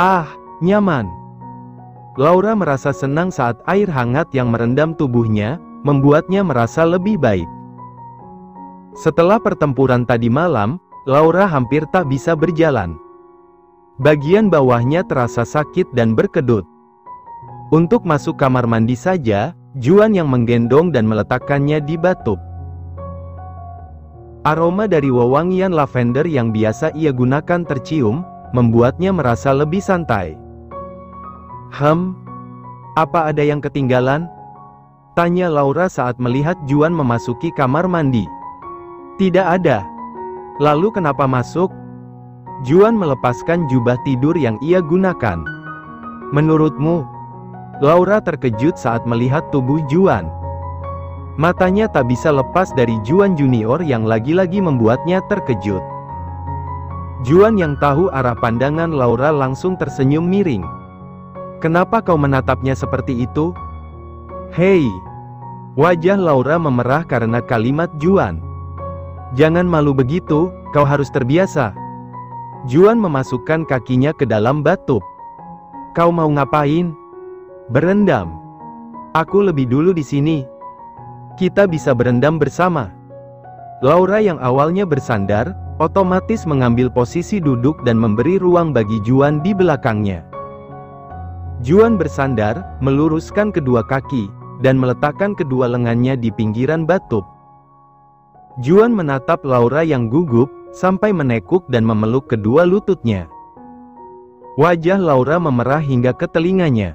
Ah, nyaman. Laura merasa senang saat air hangat yang merendam tubuhnya, membuatnya merasa lebih baik. Setelah pertempuran tadi malam, Laura hampir tak bisa berjalan. Bagian bawahnya terasa sakit dan berkedut. Untuk masuk kamar mandi saja, Juan yang menggendong dan meletakkannya di bathtub. Aroma dari wewangian lavender yang biasa ia gunakan tercium, membuatnya merasa lebih santai. Apa ada yang ketinggalan? Tanya Laura saat melihat Juan memasuki kamar mandi. Tidak ada. Lalu kenapa masuk? Juan melepaskan jubah tidur yang ia gunakan. Menurutmu? Laura terkejut saat melihat tubuh Juan. Matanya tak bisa lepas dari Juan Junior yang lagi-lagi membuatnya terkejut. Juan yang tahu arah pandangan Laura langsung tersenyum miring. Kenapa kau menatapnya seperti itu? Hei! Wajah Laura memerah karena kalimat Juan. Jangan malu begitu, kau harus terbiasa. Juan memasukkan kakinya ke dalam bathtub. Kau mau ngapain? Berendam. Aku lebih dulu di sini. Kita bisa berendam bersama. Laura yang awalnya bersandar, otomatis mengambil posisi duduk dan memberi ruang bagi Juan di belakangnya. Juan bersandar, meluruskan kedua kaki, dan meletakkan kedua lengannya di pinggiran bathtub. Juan menatap Laura yang gugup, sampai menekuk dan memeluk kedua lututnya. Wajah Laura memerah hingga ke telinganya.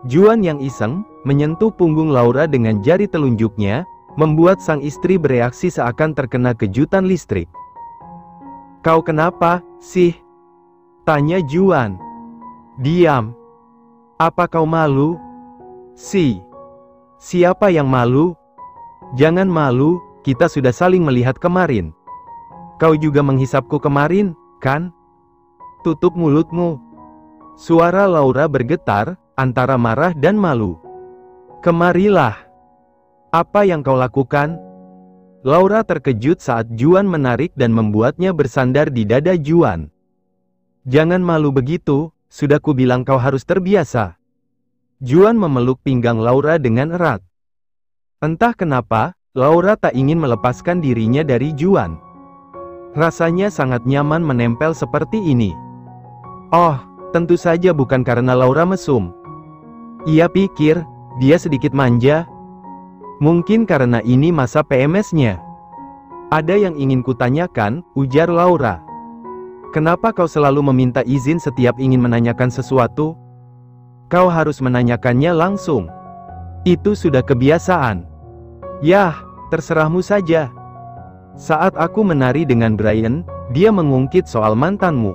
Juan yang iseng, menyentuh punggung Laura dengan jari telunjuknya, membuat sang istri bereaksi seakan terkena kejutan listrik. Kau kenapa, sih? Tanya Juan. Diam. Apa kau malu? Siapa yang malu? Jangan malu, kita sudah saling melihat kemarin. Kau juga menghisapku kemarin, kan? Tutup mulutmu. Suara Laura bergetar, antara marah dan malu. Kemarilah. Apa yang kau lakukan? Laura terkejut saat Juan menarik dan membuatnya bersandar di dada Juan. Jangan malu begitu, sudah kubilang kau harus terbiasa. Juan memeluk pinggang Laura dengan erat. Entah kenapa, Laura tak ingin melepaskan dirinya dari Juan. Rasanya sangat nyaman menempel seperti ini. Oh, tentu saja bukan karena Laura mesum. Ia pikir, dia sedikit manja. Mungkin karena ini masa PMS-nya. Ada yang ingin kutanyakan, ujar Laura. Kenapa kau selalu meminta izin setiap ingin menanyakan sesuatu? Kau harus menanyakannya langsung. Itu sudah kebiasaan. Yah, terserahmu saja. Saat aku menari dengan Brian, dia mengungkit soal mantanmu.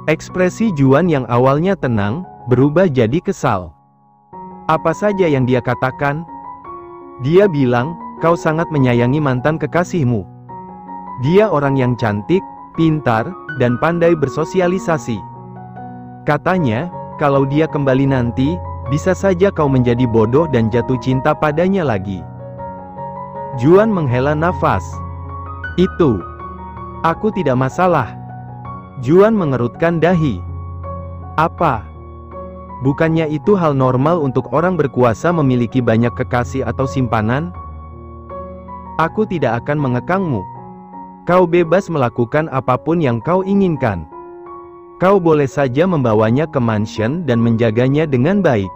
Ekspresi Juan yang awalnya tenang, berubah jadi kesal. Apa saja yang dia katakan? Dia bilang, kau sangat menyayangi mantan kekasihmu. Dia orang yang cantik, pintar, dan pandai bersosialisasi. Katanya, kalau dia kembali nanti, bisa saja kau menjadi bodoh dan jatuh cinta padanya lagi. Juan menghela nafas. Itu. Aku tidak masalah. Juan mengerutkan dahi. Apa? Bukannya itu hal normal untuk orang berkuasa memiliki banyak kekasih atau simpanan? Aku tidak akan mengekangmu. Kau bebas melakukan apapun yang kau inginkan. Kau boleh saja membawanya ke mansion dan menjaganya dengan baik.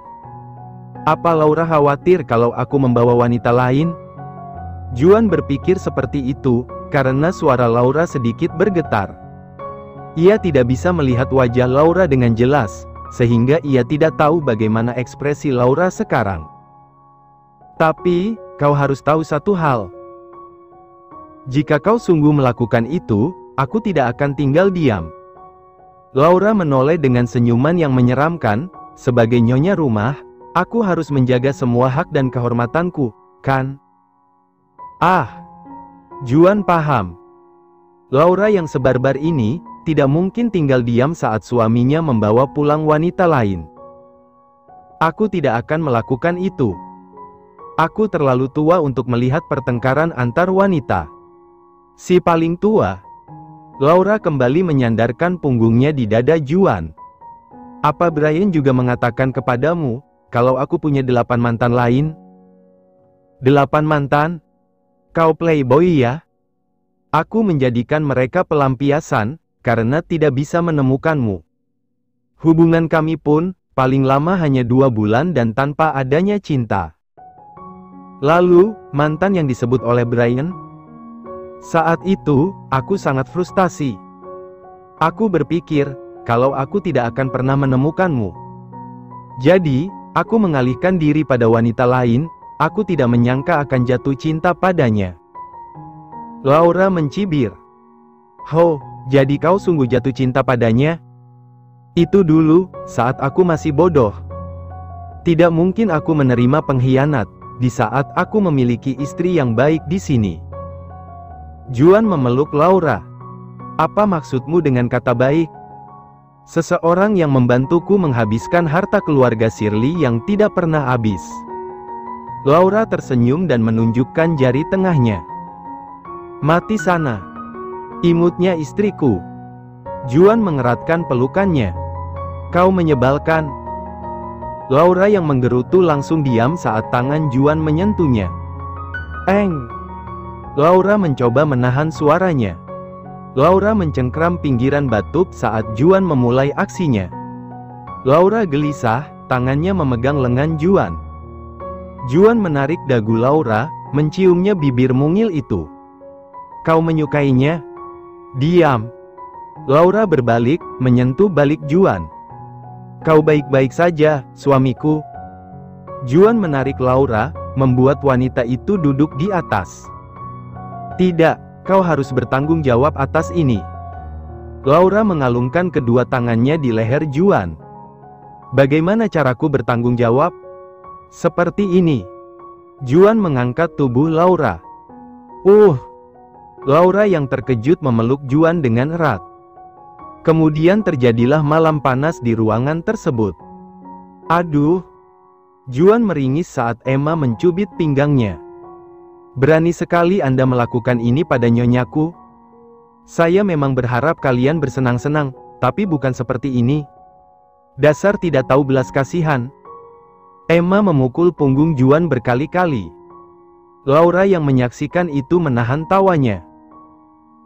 Apa Laura khawatir kalau aku membawa wanita lain? Juan berpikir seperti itu, karena suara Laura sedikit bergetar. Ia tidak bisa melihat wajah Laura dengan jelas, sehingga ia tidak tahu bagaimana ekspresi Laura sekarang. Tapi, kau harus tahu satu hal. Jika kau sungguh melakukan itu, aku tidak akan tinggal diam. Laura menoleh dengan senyuman yang menyeramkan. Sebagai nyonya rumah, aku harus menjaga semua hak dan kehormatanku, kan? Ah, Juan paham. Laura yang sebarbar ini tidak mungkin tinggal diam saat suaminya membawa pulang wanita lain. Aku tidak akan melakukan itu. Aku terlalu tua untuk melihat pertengkaran antar wanita. Si paling tua. Laura kembali menyandarkan punggungnya di dada Juan. Apa Brian juga mengatakan kepadamu, kalau aku punya 8 mantan lain? 8 mantan? Kau playboy ya? Aku menjadikan mereka pelampiasan, karena tidak bisa menemukanmu. Hubungan kami pun, paling lama hanya 2 bulan dan tanpa adanya cinta. Lalu, mantan yang disebut oleh Brian? Saat itu, aku sangat frustasi. Aku berpikir, kalau aku tidak akan pernah menemukanmu. Jadi, aku mengalihkan diri pada wanita lain, aku tidak menyangka akan jatuh cinta padanya. Laura mencibir. Ho, jadi kau sungguh jatuh cinta padanya? Itu dulu, saat aku masih bodoh. Tidak mungkin aku menerima pengkhianat, di saat aku memiliki istri yang baik di sini. Juan memeluk Laura. Apa maksudmu dengan kata baik? Seseorang yang membantuku menghabiskan harta keluarga Shirley yang tidak pernah habis. Laura tersenyum dan menunjukkan jari tengahnya. Mati sana. Imutnya istriku. Juan mengeratkan pelukannya. Kau menyebalkan. Laura yang menggerutu langsung diam saat tangan Juan menyentuhnya. Eng. Laura mencoba menahan suaranya. Laura mencengkram pinggiran batu saat Juan memulai aksinya. Laura gelisah, tangannya memegang lengan Juan. Juan menarik dagu Laura, menciumnya bibir mungil itu. Kau menyukainya? Diam. Laura berbalik, menyentuh balik Juan. Kau baik-baik saja, suamiku. Juan menarik Laura, membuat wanita itu duduk di atas. Tidak, kau harus bertanggung jawab atas ini. Laura mengalungkan kedua tangannya di leher Juan. Bagaimana caraku bertanggung jawab? Seperti ini. Juan mengangkat tubuh Laura. Laura yang terkejut memeluk Juan dengan erat. Kemudian terjadilah malam panas di ruangan tersebut. Aduh. Juan meringis saat Emma mencubit pinggangnya. Berani sekali Anda melakukan ini pada nyonyaku. Saya memang berharap kalian bersenang-senang, tapi bukan seperti ini. Dasar tidak tahu belas kasihan. Emma memukul punggung Juan berkali-kali. Laura yang menyaksikan itu menahan tawanya.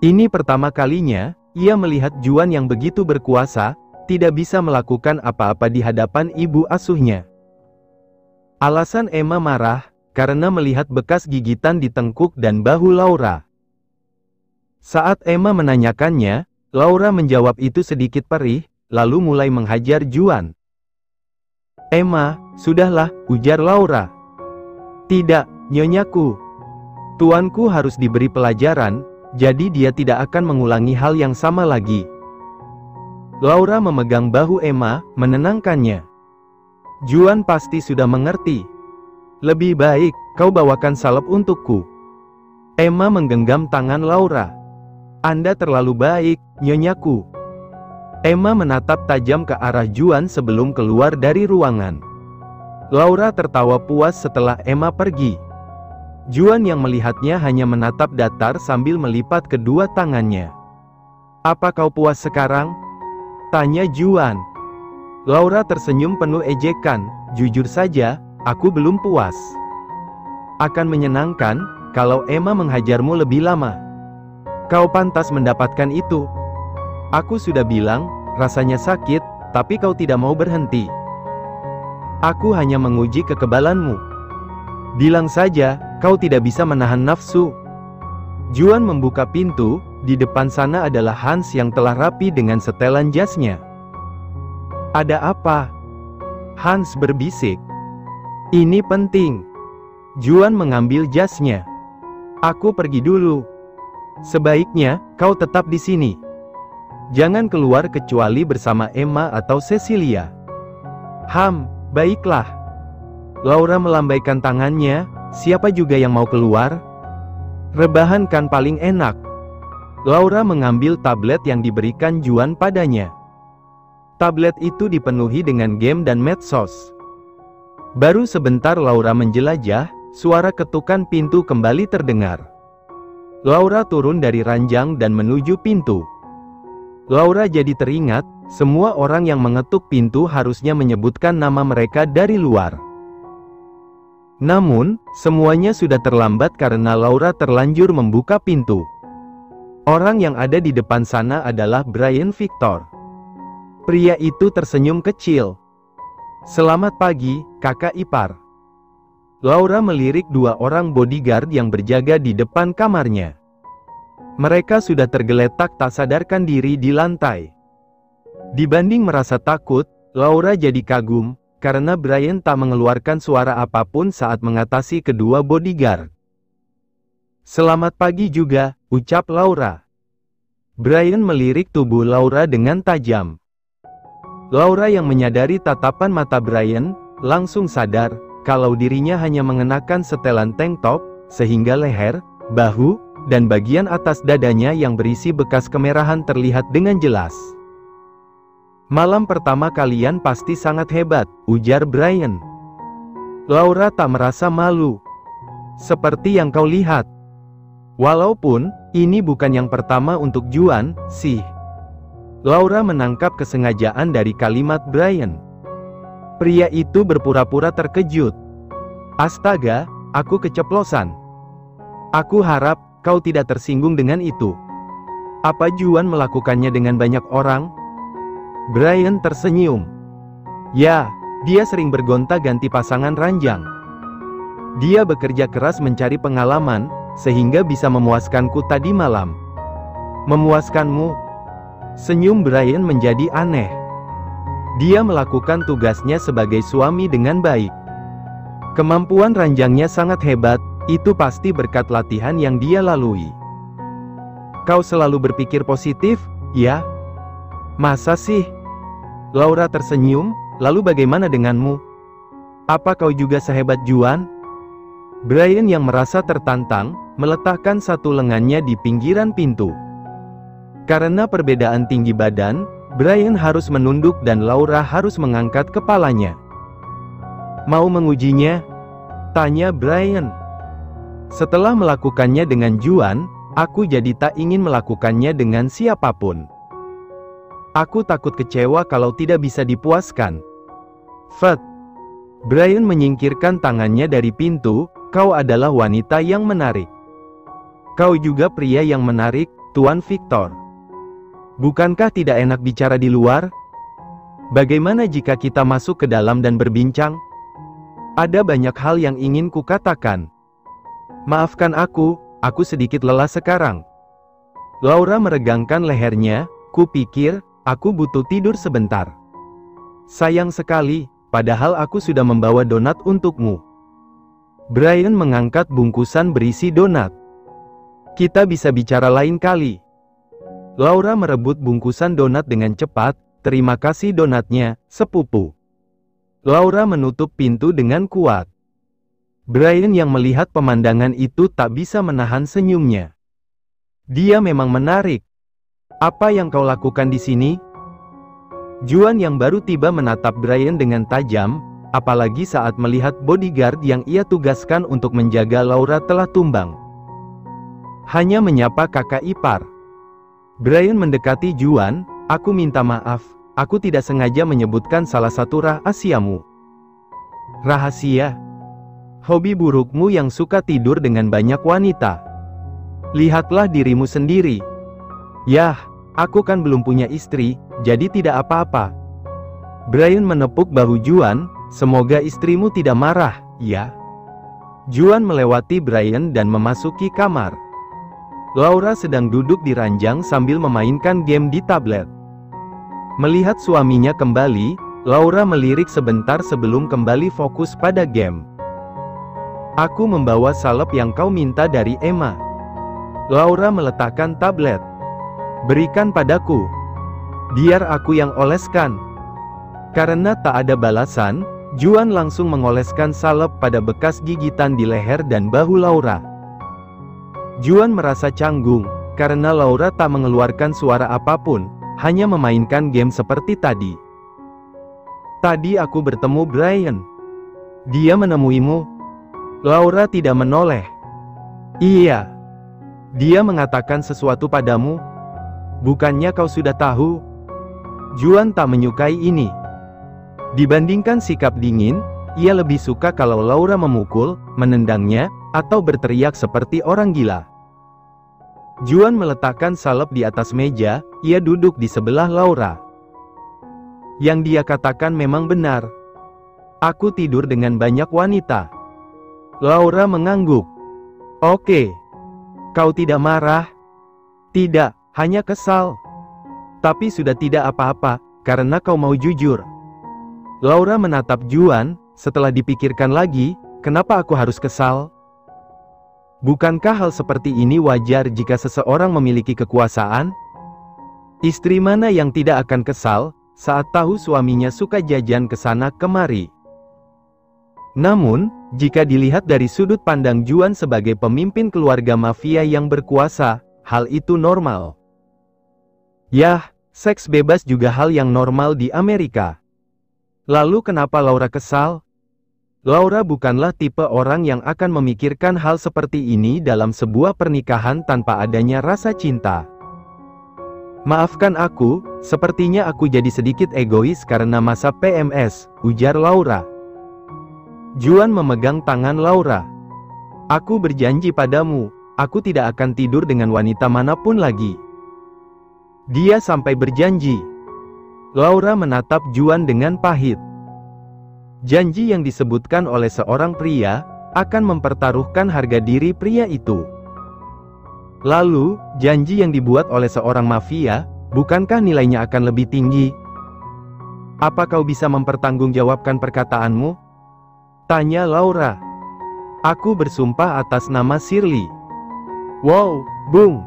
Ini pertama kalinya, ia melihat Juan yang begitu berkuasa, tidak bisa melakukan apa-apa di hadapan ibu asuhnya. Alasan Emma marah, karena melihat bekas gigitan di tengkuk dan bahu Laura. Saat Emma menanyakannya, Laura menjawab itu sedikit perih, lalu mulai menghajar Juan. Emma, sudahlah, ujar Laura. Tidak, nyonyaku. Tuanku harus diberi pelajaran, jadi dia tidak akan mengulangi hal yang sama lagi. Laura memegang bahu Emma, menenangkannya. Juan pasti sudah mengerti. Lebih baik, kau bawakan salep untukku. Emma menggenggam tangan Laura. Anda terlalu baik, nyonyaku. Emma menatap tajam ke arah Juan sebelum keluar dari ruangan. Laura tertawa puas setelah Emma pergi. Juan yang melihatnya hanya menatap datar sambil melipat kedua tangannya. Apa kau puas sekarang? Tanya Juan. Laura tersenyum penuh ejekan. Jujur saja, aku belum puas. Akan menyenangkan, kalau Emma menghajarmu lebih lama. Kau pantas mendapatkan itu. Aku sudah bilang, rasanya sakit, tapi kau tidak mau berhenti. Aku hanya menguji kekebalanmu. Bilang saja, kau tidak bisa menahan nafsu. Juan membuka pintu, di depan sana adalah Hans yang telah rapi dengan setelan jasnya. Ada apa? Hans berbisik. Ini penting. Juan mengambil jasnya. Aku pergi dulu. Sebaiknya, kau tetap di sini. Jangan keluar kecuali bersama Emma atau Cecilia. Baiklah. Laura melambaikan tangannya, siapa juga yang mau keluar? Rebahan kan paling enak. Laura mengambil tablet yang diberikan Juan padanya. Tablet itu dipenuhi dengan game dan medsos. Baru sebentar Laura menjelajah, suara ketukan pintu kembali terdengar. Laura turun dari ranjang dan menuju pintu. Laura jadi teringat, semua orang yang mengetuk pintu harusnya menyebutkan nama mereka dari luar. Namun, semuanya sudah terlambat karena Laura terlanjur membuka pintu. Orang yang ada di depan sana adalah Brian Victor. Pria itu tersenyum kecil. "Selamat pagi, kakak ipar." Laura melirik dua orang bodyguard yang berjaga di depan kamarnya. Mereka sudah tergeletak tak sadarkan diri di lantai. Dibanding merasa takut, Laura jadi kagum, karena Brian tak mengeluarkan suara apapun saat mengatasi kedua bodyguard. "Selamat pagi juga," ucap Laura. Brian melirik tubuh Laura dengan tajam. Laura yang menyadari tatapan mata Brian, langsung sadar, kalau dirinya hanya mengenakan setelan tank top, sehingga leher, bahu, dan bagian atas dadanya yang berisi bekas kemerahan terlihat dengan jelas. "Malam pertama kalian pasti sangat hebat," ujar Brian. Laura tak merasa malu. "Seperti yang kau lihat. Walaupun, ini bukan yang pertama untuk Juan, sih." Laura menangkap kesengajaan dari kalimat Brian. Pria itu berpura-pura terkejut. "Astaga, aku keceplosan. Aku harap kau tidak tersinggung dengan itu. Apa Juan melakukannya dengan banyak orang?" Brian tersenyum. "Ya, dia sering bergonta-ganti pasangan ranjang. Dia bekerja keras mencari pengalaman, sehingga bisa memuaskanku tadi malam." "Memuaskanmu?" Senyum Brian menjadi aneh. Dia melakukan tugasnya sebagai suami dengan baik. Kemampuan ranjangnya sangat hebat, itu pasti berkat latihan yang dia lalui. "Kau selalu berpikir positif, ya?" "Masa sih?" Laura tersenyum. "Lalu bagaimana denganmu? Apa kau juga sehebat Juan?" Brian yang merasa tertantang, meletakkan satu lengannya di pinggiran pintu. Karena perbedaan tinggi badan, Brian harus menunduk dan Laura harus mengangkat kepalanya. "Mau mengujinya?" tanya Brian. "Setelah melakukannya dengan Juan, aku jadi tak ingin melakukannya dengan siapapun. Aku takut kecewa kalau tidak bisa dipuaskan." "Fat." Brian menyingkirkan tangannya dari pintu. "Kau adalah wanita yang menarik. Kau juga pria yang menarik, Tuan Victor. Bukankah tidak enak bicara di luar? Bagaimana jika kita masuk ke dalam dan berbincang? Ada banyak hal yang ingin kukatakan." "Maafkan aku sedikit lelah sekarang." Laura meregangkan lehernya. "Kupikir, aku butuh tidur sebentar." "Sayang sekali, padahal aku sudah membawa donat untukmu." Brian mengangkat bungkusan berisi donat. "Kita bisa bicara lain kali." Laura merebut bungkusan donat dengan cepat. "Terima kasih donatnya, sepupu." Laura menutup pintu dengan kuat. Brian yang melihat pemandangan itu tak bisa menahan senyumnya. "Dia memang menarik. Apa yang kau lakukan di sini?" Juan yang baru tiba menatap Brian dengan tajam, apalagi saat melihat bodyguard yang ia tugaskan untuk menjaga Laura telah tumbang. Hanya menyapa kakak ipar. Brian mendekati Juan. "Aku minta maaf, aku tidak sengaja menyebutkan salah satu rahasiamu." "Rahasia? Hobi burukmu yang suka tidur dengan banyak wanita. Lihatlah dirimu sendiri." "Yah, aku kan belum punya istri, jadi tidak apa-apa." Brian menepuk bahu Juan. "Semoga istrimu tidak marah, ya?" Juan melewati Brian dan memasuki kamar. Laura sedang duduk di ranjang sambil memainkan game di tablet. Melihat suaminya kembali, Laura melirik sebentar sebelum kembali fokus pada game. "Aku membawa salep yang kau minta dari Emma." Laura meletakkan tablet. "Berikan padaku. Biar aku yang oleskan." Karena tak ada balasan, Juan langsung mengoleskan salep pada bekas gigitan di leher dan bahu Laura. Juan merasa canggung, karena Laura tak mengeluarkan suara apapun, hanya memainkan game seperti tadi. "Tadi aku bertemu Brian. Dia menemuimu?" Laura tidak menoleh. "Iya. Dia mengatakan sesuatu padamu?" Bukannya kau sudah tahu? Juan tak menyukai ini. Dibandingkan sikap dingin, ia lebih suka kalau Laura memukul, menendangnya, atau berteriak seperti orang gila. Juan meletakkan salep di atas meja, ia duduk di sebelah Laura. Yang dia katakan memang benar. Aku tidur dengan banyak wanita. Laura mengangguk. Oke. Kau tidak marah? Tidak, hanya kesal. Tapi sudah tidak apa-apa, karena kau mau jujur. Laura menatap Juan, setelah dipikirkan lagi, kenapa aku harus kesal? Bukankah hal seperti ini wajar jika seseorang memiliki kekuasaan? Istri mana yang tidak akan kesal, saat tahu suaminya suka jajan ke sana kemari? Namun, jika dilihat dari sudut pandang Juan sebagai pemimpin keluarga mafia yang berkuasa, hal itu normal. Yah, seks bebas juga hal yang normal di Amerika. Lalu kenapa Laura kesal? Laura bukanlah tipe orang yang akan memikirkan hal seperti ini dalam sebuah pernikahan tanpa adanya rasa cinta. Maafkan aku, sepertinya aku jadi sedikit egois karena masa PMS, ujar Laura. Juan memegang tangan Laura. Aku berjanji padamu, aku tidak akan tidur dengan wanita manapun lagi. Dia sampai berjanji. Laura menatap Juan dengan pahit. Janji yang disebutkan oleh seorang pria, akan mempertaruhkan harga diri pria itu. Lalu, janji yang dibuat oleh seorang mafia, bukankah nilainya akan lebih tinggi? Apa kau bisa mempertanggungjawabkan perkataanmu? Tanya Laura. Aku bersumpah atas nama Shirley. Wow, Bung.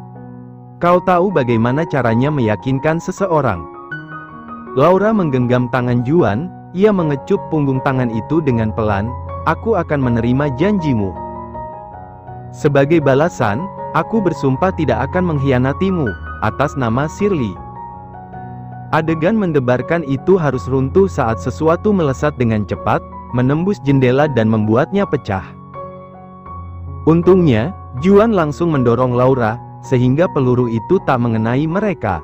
Kau tahu bagaimana caranya meyakinkan seseorang? Laura menggenggam tangan Juan, ia mengecup punggung tangan itu dengan pelan. Aku akan menerima janjimu. Sebagai balasan, aku bersumpah tidak akan mengkhianatimu, atas nama Shirley. Adegan mendebarkan itu harus runtuh saat sesuatu melesat dengan cepat, menembus jendela dan membuatnya pecah. Untungnya, Juan langsung mendorong Laura, sehingga peluru itu tak mengenai mereka.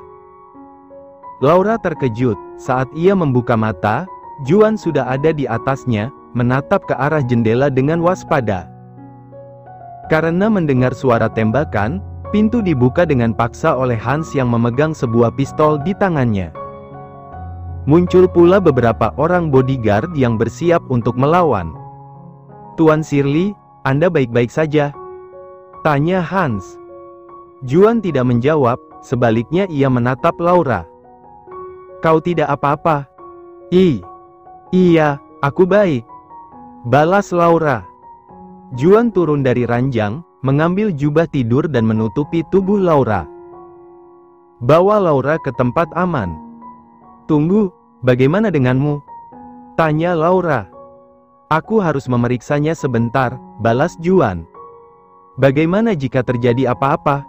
Laura terkejut, saat ia membuka mata, Juan sudah ada di atasnya, menatap ke arah jendela dengan waspada. Karena mendengar suara tembakan, pintu dibuka dengan paksa oleh Hans yang memegang sebuah pistol di tangannya. Muncul pula beberapa orang bodyguard yang bersiap untuk melawan. Tuan Shirley, Anda baik-baik saja? Tanya Hans. Juan tidak menjawab, sebaliknya ia menatap Laura. Kau tidak apa-apa? Iya, aku baik. Balas Laura. Juan turun dari ranjang, mengambil jubah tidur dan menutupi tubuh Laura. Bawa Laura ke tempat aman. Tunggu, bagaimana denganmu? Tanya Laura. Aku harus memeriksanya sebentar, balas Juan. Bagaimana jika terjadi apa-apa?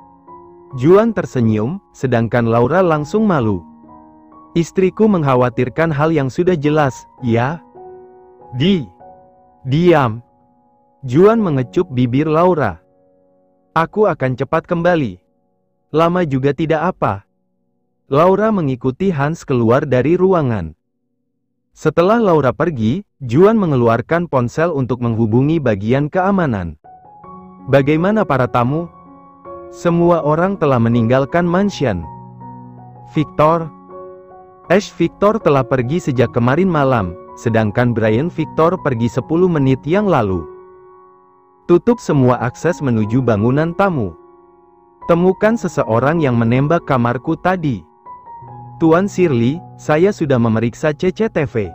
Juan tersenyum, sedangkan Laura langsung malu. Istriku mengkhawatirkan hal yang sudah jelas, ya? Diam. Juan mengecup bibir Laura. Aku akan cepat kembali. Lama juga tidak apa. Laura mengikuti Hans keluar dari ruangan. Setelah Laura pergi, Juan mengeluarkan ponsel untuk menghubungi bagian keamanan. Bagaimana para tamu? Semua orang telah meninggalkan mansion. Victor? Ash Victor telah pergi sejak kemarin malam, sedangkan Brian Victor pergi 10 menit yang lalu. Tutup semua akses menuju bangunan tamu. Temukan seseorang yang menembak kamarku tadi. Tuan Shirley, saya sudah memeriksa CCTV.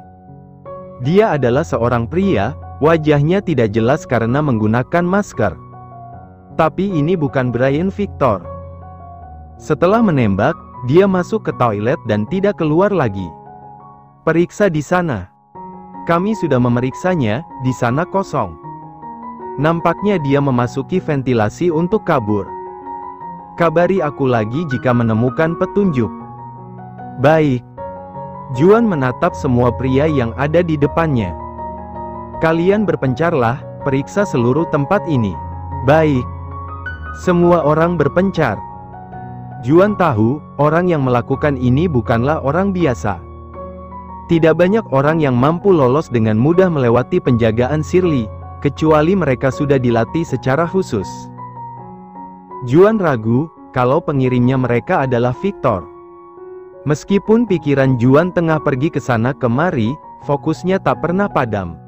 Dia adalah seorang pria, wajahnya tidak jelas karena menggunakan masker. Tapi ini bukan Brian Victor. Setelah menembak, dia masuk ke toilet dan tidak keluar lagi. Periksa di sana. Kami sudah memeriksanya, di sana kosong. Nampaknya dia memasuki ventilasi untuk kabur. Kabari aku lagi jika menemukan petunjuk. Baik. Juan menatap semua pria yang ada di depannya. Kalian berpencarlah, periksa seluruh tempat ini. Baik. Semua orang berpencar. Juan tahu, orang yang melakukan ini bukanlah orang biasa. Tidak banyak orang yang mampu lolos dengan mudah melewati penjagaan Shirley, kecuali mereka sudah dilatih secara khusus. Juan ragu, kalau pengirimnya mereka adalah Victor. Meskipun pikiran Juan tengah pergi ke sana kemari, fokusnya tak pernah padam.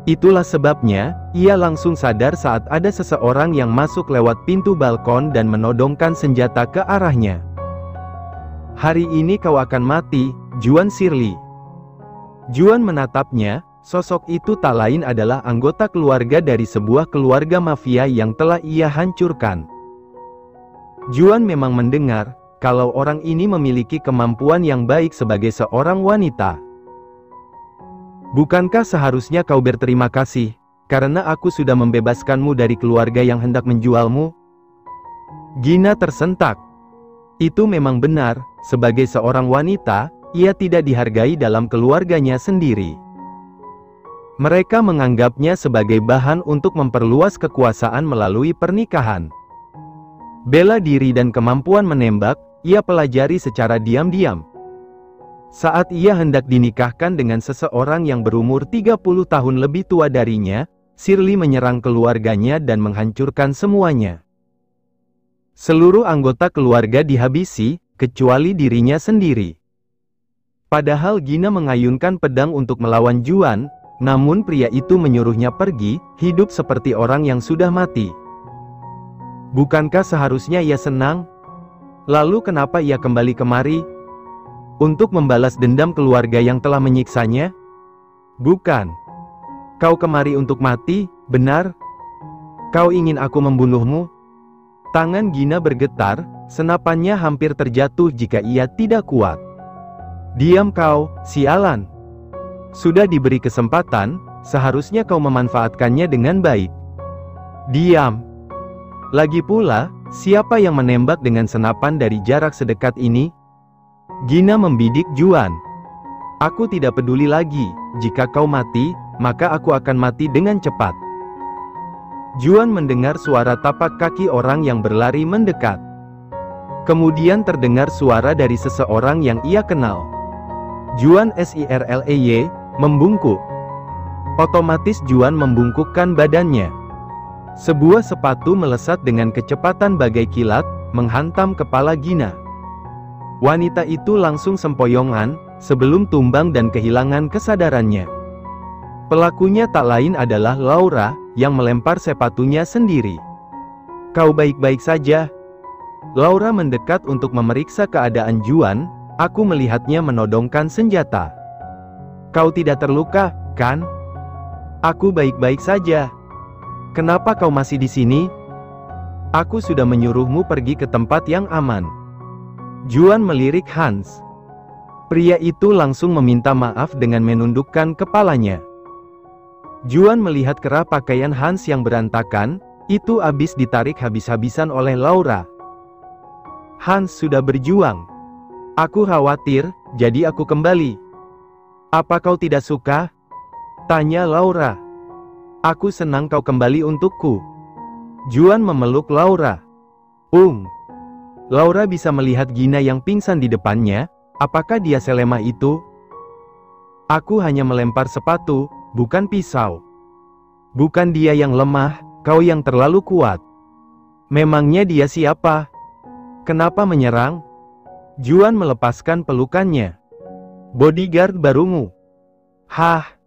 Itulah sebabnya, ia langsung sadar saat ada seseorang yang masuk lewat pintu balkon dan menodongkan senjata ke arahnya. "Hari ini kau akan mati, Juan Shirley." Juan menatapnya, sosok itu tak lain adalah anggota keluarga dari sebuah keluarga mafia yang telah ia hancurkan. Juan memang mendengar, kalau orang ini memiliki kemampuan yang baik sebagai seorang wanita. "Bukankah seharusnya kau berterima kasih, karena aku sudah membebaskanmu dari keluarga yang hendak menjualmu?" Gina tersentak. Itu memang benar, sebagai seorang wanita, ia tidak dihargai dalam keluarganya sendiri. Mereka menganggapnya sebagai bahan untuk memperluas kekuasaan melalui pernikahan. Bela diri dan kemampuan menembak, ia pelajari secara diam-diam. Saat ia hendak dinikahkan dengan seseorang yang berumur 30 tahun lebih tua darinya, Shirley menyerang keluarganya dan menghancurkan semuanya. Seluruh anggota keluarga dihabisi, kecuali dirinya sendiri. Padahal Gina mengayunkan pedang untuk melawan Juan, namun pria itu menyuruhnya pergi, hidup seperti orang yang sudah mati. Bukankah seharusnya ia senang? Lalu kenapa ia kembali kemari? Untuk membalas dendam keluarga yang telah menyiksanya? Bukan. Kau kemari untuk mati, benar? Kau ingin aku membunuhmu? Tangan Gina bergetar, senapannya hampir terjatuh jika ia tidak kuat. Diam kau, sialan. Sudah diberi kesempatan, seharusnya kau memanfaatkannya dengan baik. Diam. Lagi pula, siapa yang menembak dengan senapan dari jarak sedekat ini? Gina membidik Juan. Aku tidak peduli lagi, jika kau mati, maka aku akan mati dengan cepat. Juan mendengar suara tapak kaki orang yang berlari mendekat. Kemudian terdengar suara dari seseorang yang ia kenal. Juan Shirley, membungkuk. Otomatis Juan membungkukkan badannya. Sebuah sepatu melesat dengan kecepatan bagai kilat, menghantam kepala Gina. Wanita itu langsung sempoyongan, sebelum tumbang dan kehilangan kesadarannya. Pelakunya tak lain adalah Laura, yang melempar sepatunya sendiri. Kau baik-baik saja? Laura mendekat untuk memeriksa keadaan Juan, aku melihatnya menodongkan senjata. Kau tidak terluka, kan? Aku baik-baik saja. Kenapa kau masih di sini? Aku sudah menyuruhmu pergi ke tempat yang aman. Juan melirik Hans. Pria itu langsung meminta maaf dengan menundukkan kepalanya. Juan melihat kerah pakaian Hans yang berantakan, itu habis ditarik habis-habisan oleh Laura. Hans sudah berjuang. Aku khawatir, jadi aku kembali. Apa kau tidak suka? Tanya Laura. Aku senang kau kembali untukku. Juan memeluk Laura. Laura bisa melihat Gina yang pingsan di depannya. Apakah dia selemah itu? Aku hanya melempar sepatu, bukan pisau. Bukan dia yang lemah, kau yang terlalu kuat. Memangnya dia siapa? Kenapa menyerang? Juan melepaskan pelukannya. Bodyguard barumu. Hah?